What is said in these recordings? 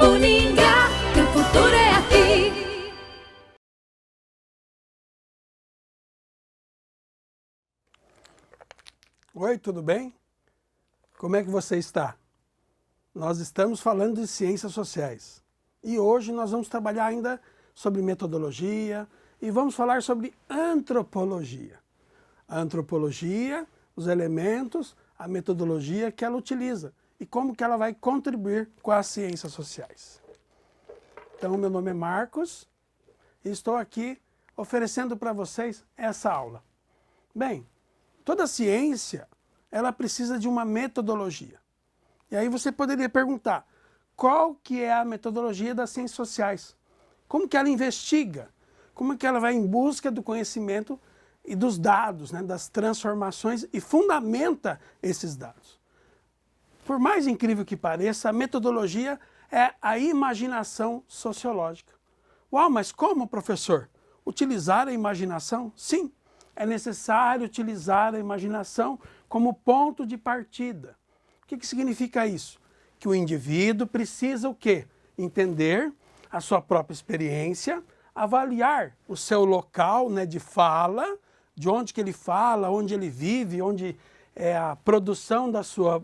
Uningá, que o futuro é aqui. Oi, tudo bem? Como é que você está? Nós estamos falando de ciências sociais e hoje nós vamos trabalhar ainda sobre metodologia e vamos falar sobre antropologia. A antropologia, os elementos, a metodologia que ela utiliza e como que ela vai contribuir com as ciências sociais. Então, meu nome é Marcos e estou aqui oferecendo para vocês essa aula. Bem, toda ciência, ela precisa de uma metodologia. E aí você poderia perguntar, qual que é a metodologia das ciências sociais? Como que ela investiga? Como que ela vai em busca do conhecimento e dos dados, né, das transformações e fundamenta esses dados? Por mais incrível que pareça, a metodologia é a imaginação sociológica. Uau, mas como, professor? Utilizar a imaginação? Sim, é necessário utilizar a imaginação como ponto de partida. O que significa isso? Que o indivíduo precisa o quê? Entender a sua própria experiência, avaliar o seu local, né, de fala, de onde que ele fala, onde ele vive, onde é a produção da sua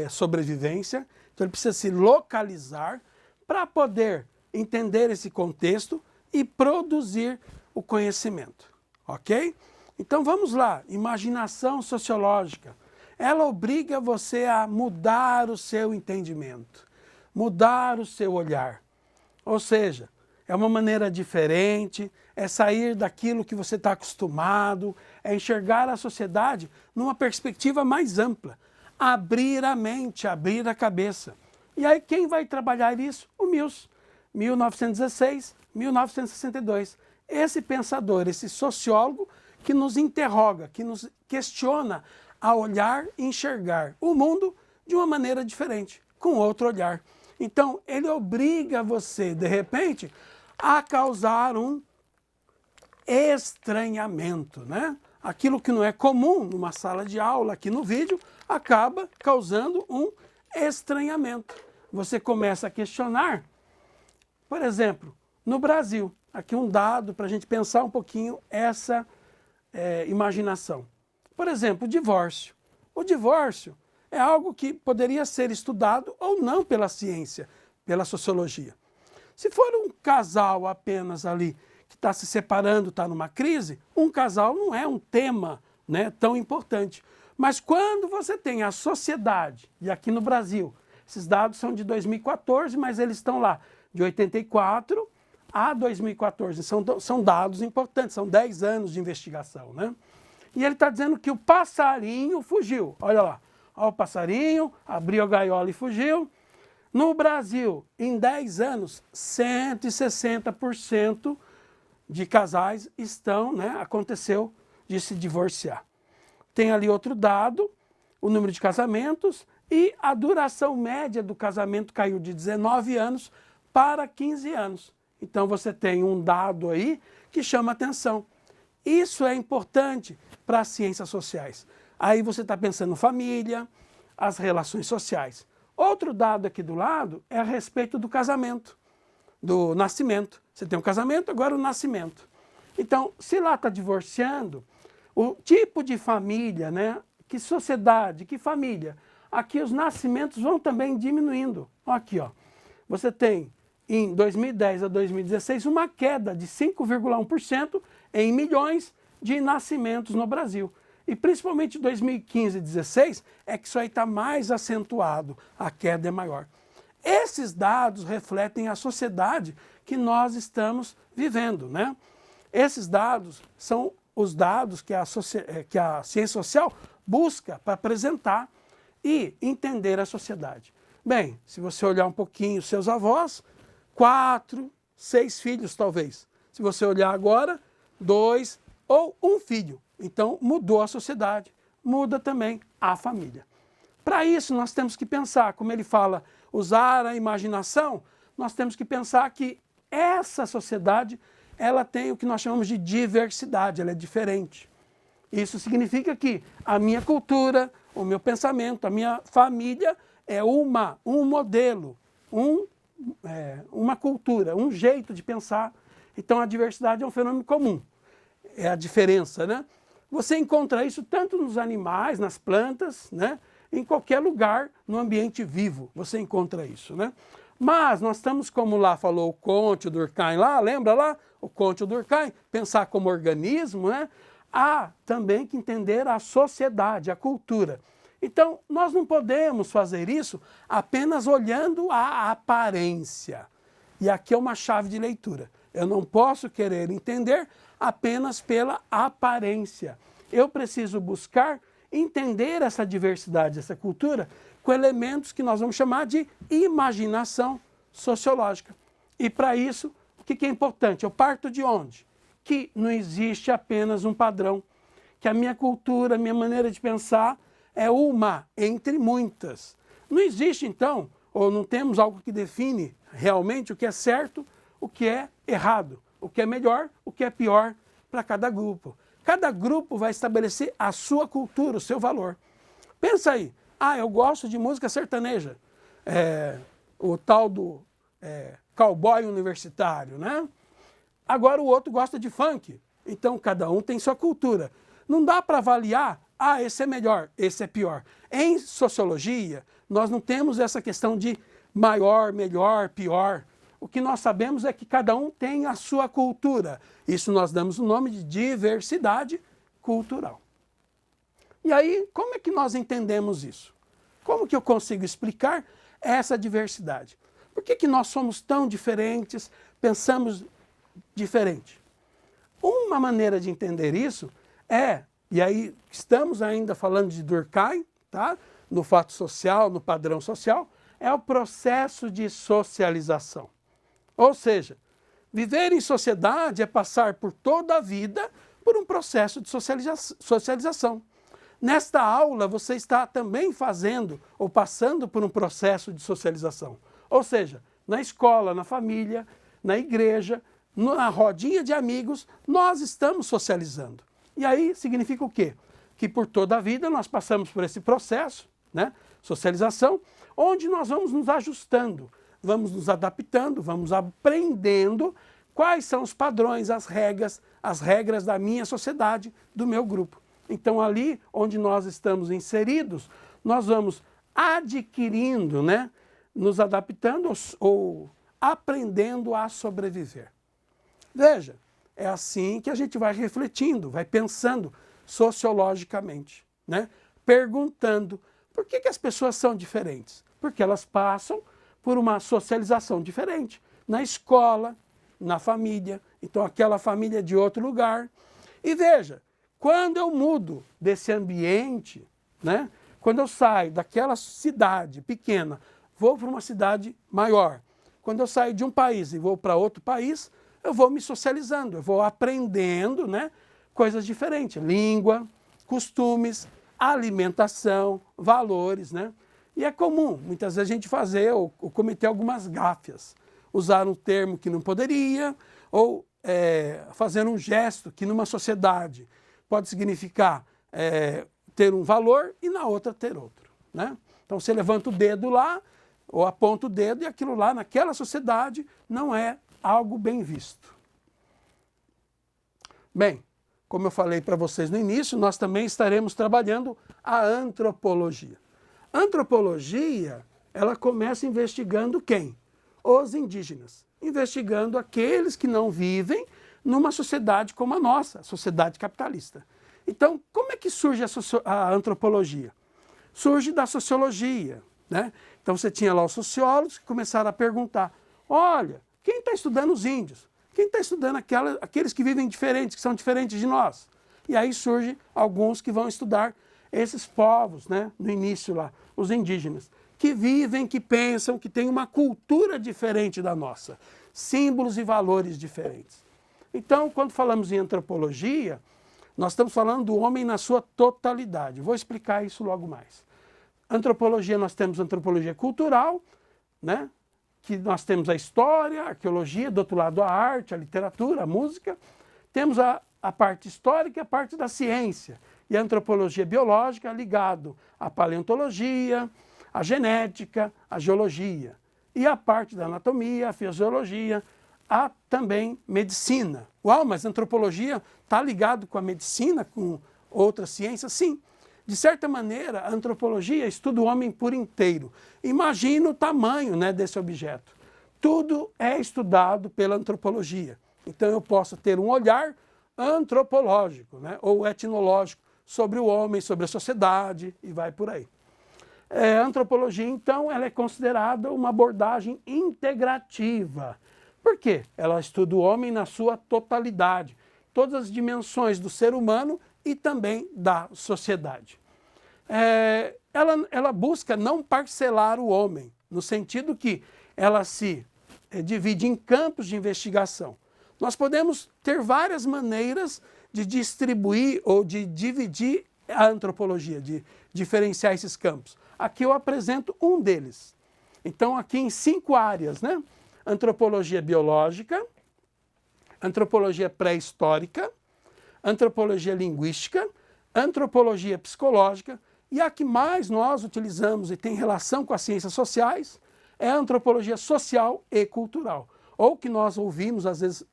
sobrevivência. Então ele precisa se localizar para poder entender esse contexto e produzir o conhecimento, ok? Então vamos lá, imaginação sociológica. Ela obriga você a mudar o seu entendimento, mudar o seu olhar. Ou seja, é uma maneira diferente, é sair daquilo que você está acostumado, é enxergar a sociedade numa perspectiva mais ampla, abrir a mente, abrir a cabeça. E aí quem vai trabalhar isso? O Mills, 1916, 1962. Esse pensador, esse sociólogo que nos interroga, que nos questiona a olhar e enxergar o mundo de uma maneira diferente, com outro olhar. Então, ele obriga você, de repente, a causar um estranhamento, né? Aquilo que não é comum numa sala de aula, aqui no vídeo, acaba causando um estranhamento. Você começa a questionar, por exemplo, no Brasil, aqui um dado para a gente pensar um pouquinho essa imaginação. Por exemplo, o divórcio. O divórcio é algo que poderia ser estudado ou não pela ciência, pela sociologia. Se for um casal apenas ali que está se separando, está numa crise, um casal não é um tema, né, tão importante. Mas quando você tem a sociedade, e aqui no Brasil, esses dados são de 2014, mas eles estão lá de 84 a 2014, são dados importantes, são 10 anos de investigação, né? E ele está dizendo que o passarinho fugiu. Olha lá, olha o passarinho, abriu a gaiola e fugiu. No Brasil, em 10 anos, 160% de casais aconteceu de se divorciar. Tem ali outro dado, o número de casamentos e a duração média do casamento caiu de 19 anos para 15 anos. Então você tem um dado aí que chama atenção. Isso é importante para as ciências sociais. Aí você está pensando família, as relações sociais. Outro dado aqui do lado é a respeito do casamento, do nascimento. Você tem um casamento, agora o nascimento. Então, se lá está divorciando, o tipo de família, né? Que sociedade, que família? Aqui os nascimentos vão também diminuindo. Aqui, ó. Você tem, em 2010 a 2016, uma queda de 5,1% em milhões de nascimentos no Brasil. E principalmente em 2015 e 2016 é que isso aí está mais acentuado, a queda é maior. Esses dados refletem a sociedade que nós estamos vivendo, né? Esses dados são os dados que a ciência social busca para apresentar e entender a sociedade. Bem, se você olhar um pouquinho seus avós, 4, 6 filhos talvez. Se você olhar agora, 2 ou 1 filho. Então mudou a sociedade, muda também a família. Para isso nós temos que pensar, como ele fala, usar a imaginação, nós temos que pensar que essa sociedade, ela tem o que nós chamamos de diversidade, ela é diferente. Isso significa que a minha cultura, o meu pensamento, a minha família é um modelo, um uma cultura, um jeito de pensar. Então a diversidade é um fenômeno comum, é a diferença, né? Você encontra isso tanto nos animais, nas plantas, né? Em qualquer lugar no ambiente vivo você encontra isso, né? Mas nós estamos, como lá falou o Conte, o Durkheim lá, lembra lá? O Conte, o Durkheim, pensar como organismo, né? Há também que entender a sociedade, a cultura. Então, nós não podemos fazer isso apenas olhando a aparência. E aqui é uma chave de leitura. Eu não posso querer entender apenas pela aparência. Eu preciso buscar entender essa diversidade, essa cultura, com elementos que nós vamos chamar de imaginação sociológica. E para isso, o que é importante? Eu parto de onde? Que não existe apenas um padrão, que a minha cultura, a minha maneira de pensar é uma entre muitas. Não existe, então, ou não temos algo que define realmente o que é certo, o que é errado, o que é melhor, o que é pior para cada grupo. Cada grupo vai estabelecer a sua cultura, o seu valor. Pensa aí, eu gosto de música sertaneja, o tal do cowboy universitário, né? Agora o outro gosta de funk, então cada um tem sua cultura. Não dá para avaliar, esse é melhor, esse é pior. Em sociologia, nós não temos essa questão de maior, melhor, pior. O que nós sabemos é que cada um tem a sua cultura. Isso nós damos o nome de diversidade cultural. E aí, como é que nós entendemos isso? Como que eu consigo explicar essa diversidade? Por que nós somos tão diferentes, pensamos diferente? Uma maneira de entender isso e aí estamos ainda falando de Durkheim, tá? No fato social, no padrão social, é o processo de socialização. Ou seja, viver em sociedade é passar por toda a vida por um processo de socialização. Nesta aula, você está também fazendo ou passando por um processo de socialização. Ou seja, na escola, na família, na igreja, na rodinha de amigos, nós estamos socializando. E aí significa o quê? Que por toda a vida nós passamos por esse processo, né? Socialização, onde nós vamos nos ajustando, vamos nos adaptando, vamos aprendendo quais são os padrões, as regras da minha sociedade, do meu grupo. Então ali onde nós estamos inseridos, nós vamos adquirindo, né? Nos adaptando ou aprendendo a sobreviver. Veja, é assim que a gente vai refletindo, vai pensando sociologicamente, né? Perguntando por que as pessoas são diferentes? Porque elas passam por uma socialização diferente, na escola, na família, então aquela família é de outro lugar. E veja, quando eu mudo desse ambiente, né? Quando eu saio daquela cidade pequena, vou para uma cidade maior, quando eu saio de um país e vou para outro país, eu vou me socializando, eu vou aprendendo, né, coisas diferentes, língua, costumes, alimentação, valores, né? E é comum, muitas vezes, a gente fazer ou cometer algumas gáfias, usar um termo que não poderia, ou fazer um gesto que numa sociedade pode significar ter um valor e na outra ter outro, né? Então você levanta o dedo lá, ou aponta o dedo, e aquilo lá naquela sociedade não é algo bem visto. Bem, como eu falei para vocês no início, nós também estaremos trabalhando a antropologia. A antropologia, ela começa investigando quem? Os indígenas. Investigando aqueles que não vivem numa sociedade como a nossa, a sociedade capitalista. Então, como é que surge a antropologia? Surge da sociologia, né? Então você tinha lá os sociólogos que começaram a perguntar, olha, quem está estudando os índios? Quem está estudando aqueles que vivem diferentes, que são diferentes de nós? E aí surgem alguns que vão estudar esses povos, né? No início lá, os indígenas, que vivem, que pensam, que têm uma cultura diferente da nossa, símbolos e valores diferentes. Então, quando falamos em antropologia, nós estamos falando do homem na sua totalidade. Vou explicar isso logo mais. Antropologia, nós temos antropologia cultural, né? Que nós temos a história, a arqueologia, do outro lado a arte, a literatura, a música. Temos a parte histórica e a parte da ciência. E a antropologia biológica ligado à paleontologia, à genética, à geologia. e a parte da anatomia, a fisiologia, há também medicina. Uau, mas a antropologia está ligado com a medicina, com outras ciências? Sim. De certa maneira, a antropologia estuda o homem por inteiro. Imagina o tamanho, né, desse objeto. Tudo é estudado pela antropologia. Então eu posso ter um olhar antropológico, né, ou etnológico sobre o homem, sobre a sociedade e vai por aí. A antropologia, então, ela é considerada uma abordagem integrativa. Por quê? Ela estuda o homem na sua totalidade, todas as dimensões do ser humano e também da sociedade. Ela busca não parcelar o homem, no sentido que ela se divide em campos de investigação. Nós podemos ter várias maneiras de distribuir ou de dividir a antropologia, de diferenciar esses campos. Aqui eu apresento um deles. Então, aqui em 5 áreas, né? Antropologia biológica, antropologia pré-histórica, antropologia linguística, antropologia psicológica, e a que mais nós utilizamos e tem relação com as ciências sociais é a antropologia social e cultural, ou que nós ouvimos às vezes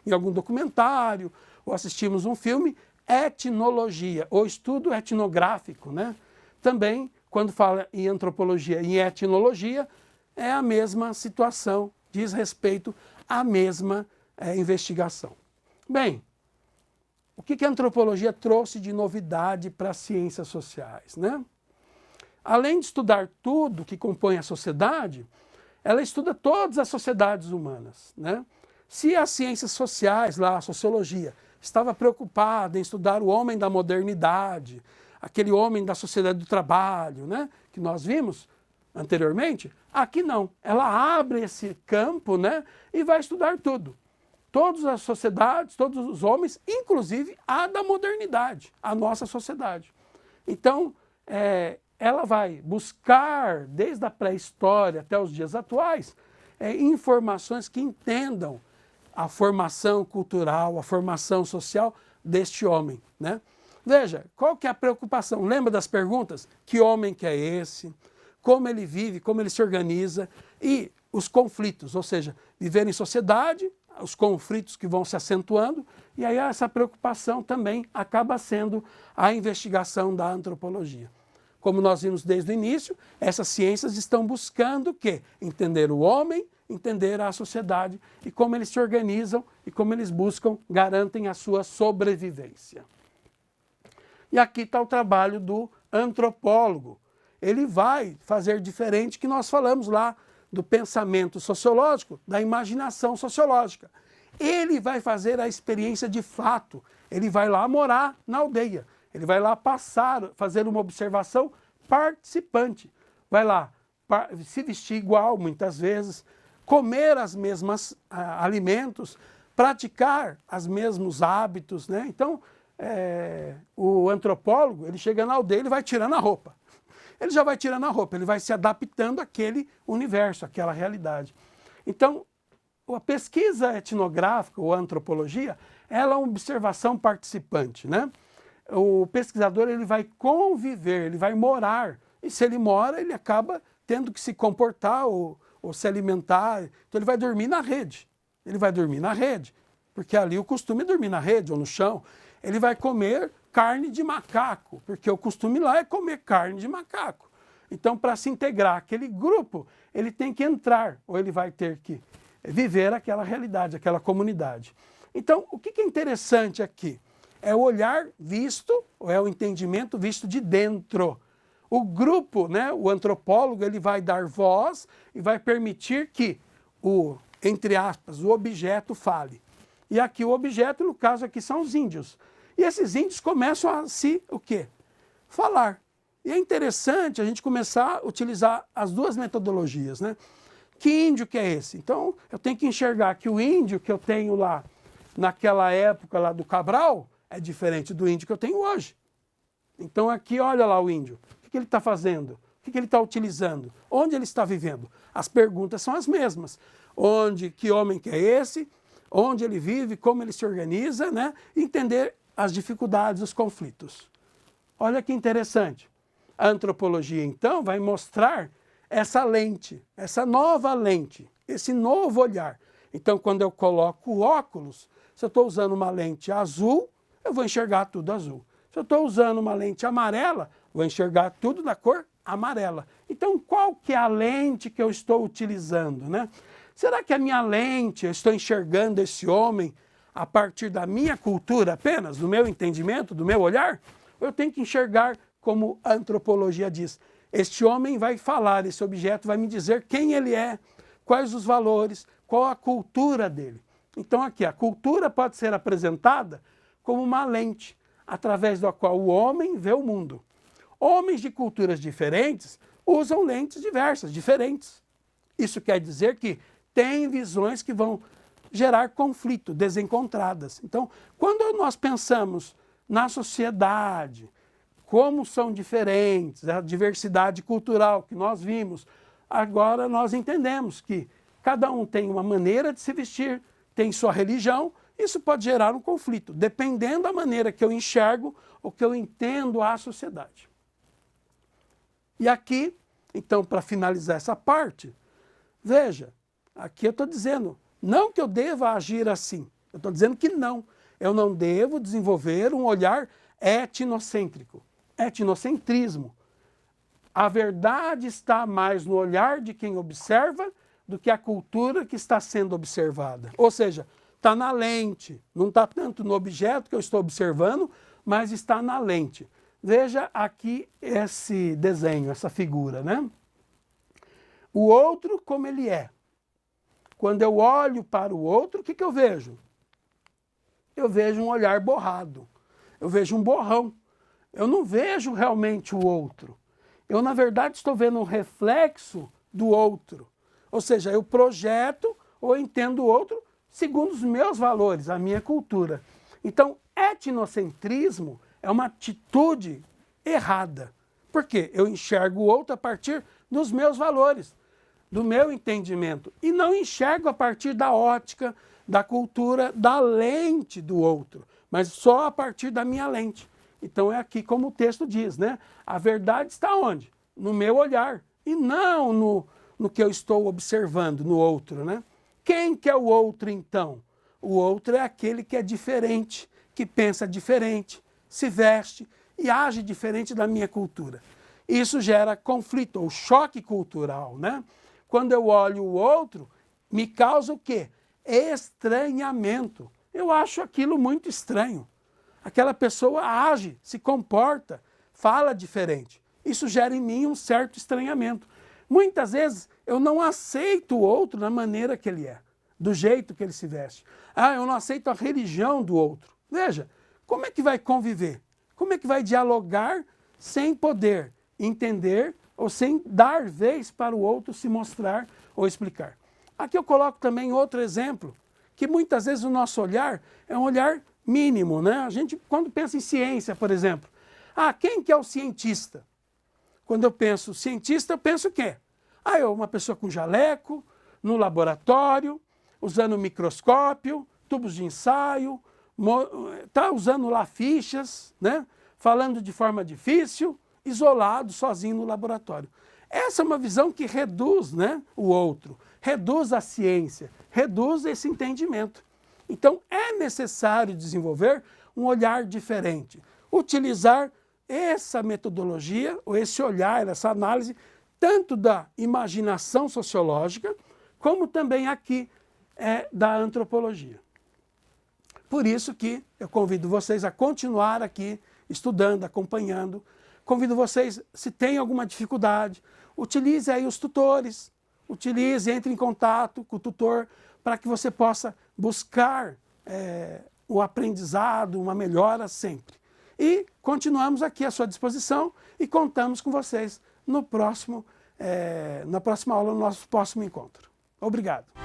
em algum documentário, ou assistimos um filme, etnologia, ou estudo etnográfico, né? Também, quando fala em antropologia e etnologia, é a mesma situação, diz respeito à mesma investigação. Bem, o que a antropologia trouxe de novidade para as ciências sociais, né? Além de estudar tudo que compõe a sociedade, ela estuda todas as sociedades humanas, né? Se as ciências sociais, lá, a sociologia, estava preocupada em estudar o homem da modernidade, aquele homem da sociedade do trabalho, né, que nós vimos anteriormente, aqui não. Ela abre esse campo, né, e vai estudar tudo. Todas as sociedades, todos os homens, inclusive a da modernidade, a nossa sociedade. Então, ela vai buscar, desde a pré-história até os dias atuais, informações que entendam a formação cultural, a formação social deste homem, né? Veja, qual que é a preocupação? Lembra das perguntas? Que homem que é esse? Como ele vive, como ele se organiza? E os conflitos, ou seja, viver em sociedade, os conflitos que vão se acentuando, e aí essa preocupação também acaba sendo a investigação da antropologia. Como nós vimos desde o início, essas ciências estão buscando o quê? Entender o homem, entender a sociedade e como eles se organizam e como eles buscam, garantem a sua sobrevivência. E aqui está o trabalho do antropólogo. Ele vai fazer diferente que nós falamos lá do pensamento sociológico, da imaginação sociológica. Ele vai fazer a experiência de fato. Ele vai lá morar na aldeia. Ele vai lá fazer uma observação participante. Vai lá se vestir igual, muitas vezes, comer as mesmas alimentos, praticar os mesmos hábitos, né? Então, o antropólogo, ele chega na aldeia, ele vai tirando a roupa. Ele já vai tirando a roupa, ele vai se adaptando àquele universo, àquela realidade. Então, a pesquisa etnográfica, ou a antropologia, ela é uma observação participante, né? O pesquisador, ele vai conviver, ele vai morar. E se ele mora, ele acaba tendo que se comportar ou se alimentar. Então ele vai dormir na rede. Ele vai dormir na rede, porque ali o costume é dormir na rede ou no chão. Ele vai comer carne de macaco, porque o costume lá é comer carne de macaco. Então, para se integrar àquele grupo, ele tem que entrar, ou ele vai ter que viver aquela realidade, aquela comunidade. Então, o que é interessante aqui? É o olhar visto, ou é o entendimento visto de dentro. O grupo, né, o antropólogo, ele vai dar voz e vai permitir que entre aspas, o objeto fale. E aqui o objeto, no caso aqui, são os índios. E esses índios começam a o quê? Falar. E é interessante a gente começar a utilizar as duas metodologias, né? Que índio que é esse? Então, eu tenho que enxergar que o índio que eu tenho lá, naquela época lá do Cabral, é diferente do índio que eu tenho hoje. Então aqui, olha lá o índio. O que ele está fazendo? O que ele está utilizando? Onde ele está vivendo? As perguntas são as mesmas. Que homem que é esse? Onde ele vive? Como ele se organiza? Né? Entender as dificuldades, os conflitos. Olha que interessante. A antropologia, então, vai mostrar essa lente, essa nova lente, esse novo olhar. Então, quando eu coloco o óculos, se eu estou usando uma lente azul, eu vou enxergar tudo azul. Se eu estou usando uma lente amarela, vou enxergar tudo da cor amarela. Então, qual que é a lente que eu estou utilizando, né? Será que a minha lente, eu estou enxergando esse homem a partir da minha cultura apenas, do meu entendimento, do meu olhar? Ou eu tenho que enxergar como a antropologia diz? Este homem vai falar, esse objeto vai me dizer quem ele é, quais os valores, qual a cultura dele. Então aqui, a cultura pode ser apresentada como uma lente, através da qual o homem vê o mundo. Homens de culturas diferentes usam lentes diversas, diferentes. Isso quer dizer que tem visões que vão gerar conflito, desencontradas. Então, quando nós pensamos na sociedade, como são diferentes, a diversidade cultural que nós vimos, agora nós entendemos que cada um tem uma maneira de se vestir, tem sua religião, isso pode gerar um conflito, dependendo da maneira que eu enxergo ou que eu entendo a sociedade. E aqui, então, para finalizar essa parte, veja, aqui eu estou dizendo, não que eu deva agir assim, eu estou dizendo que não. Eu não devo desenvolver um olhar etnocêntrico, etnocentrismo. A verdade está mais no olhar de quem observa do que a cultura que está sendo observada. Ou seja, está na lente, não está tanto no objeto que eu estou observando, mas está na lente. Veja aqui esse desenho, essa figura, né? O outro como ele é. Quando eu olho para o outro, o que eu vejo? Eu vejo um olhar borrado, eu vejo um borrão. Eu não vejo realmente o outro. Eu, na verdade, estou vendo um reflexo do outro. Ou seja, eu projeto ou entendo o outro segundo os meus valores, a minha cultura. Então, etnocentrismo é uma atitude errada. Por quê? Eu enxergo o outro a partir dos meus valores, do meu entendimento, e não enxergo a partir da ótica, da cultura, da lente do outro, mas só a partir da minha lente. Então é aqui como o texto diz, né? A verdade está onde? No meu olhar, e não no que eu estou observando no outro, né? Quem que é o outro, então? O outro é aquele que é diferente, que pensa diferente, se veste e age diferente da minha cultura. Isso gera conflito ou choque cultural, né? Quando eu olho o outro, me causa o quê? Estranhamento. Eu acho aquilo muito estranho. Aquela pessoa age, se comporta, fala diferente. Isso gera em mim um certo estranhamento. Muitas vezes eu não aceito o outro da maneira que ele é, do jeito que ele se veste. Eu não aceito a religião do outro. Veja, como é que vai conviver? Como é que vai dialogar sem poder entender ou sem dar vez para o outro se mostrar ou explicar? Aqui eu coloco também outro exemplo, que muitas vezes o nosso olhar é um olhar mínimo, né? A gente, quando pensa em ciência, por exemplo, quem que é o cientista? Quando eu penso cientista, eu penso o quê? É uma pessoa com jaleco, no laboratório, usando microscópio, tubos de ensaio, está usando lá fichas, né? Falando de forma difícil, isolado, sozinho no laboratório. Essa é uma visão que reduz, né, o outro, reduz a ciência, reduz esse entendimento. Então é necessário desenvolver um olhar diferente, utilizar essa metodologia, ou esse olhar, essa análise, tanto da imaginação sociológica, como também aqui da antropologia. Por isso que eu convido vocês a continuar aqui estudando, acompanhando. Convido vocês, se tem alguma dificuldade, utilize aí os tutores, entre em contato com o tutor para que você possa buscar o aprendizado, uma melhora sempre. E continuamos aqui à sua disposição e contamos com vocês no próximo, na próxima aula, no nosso próximo encontro. Obrigado.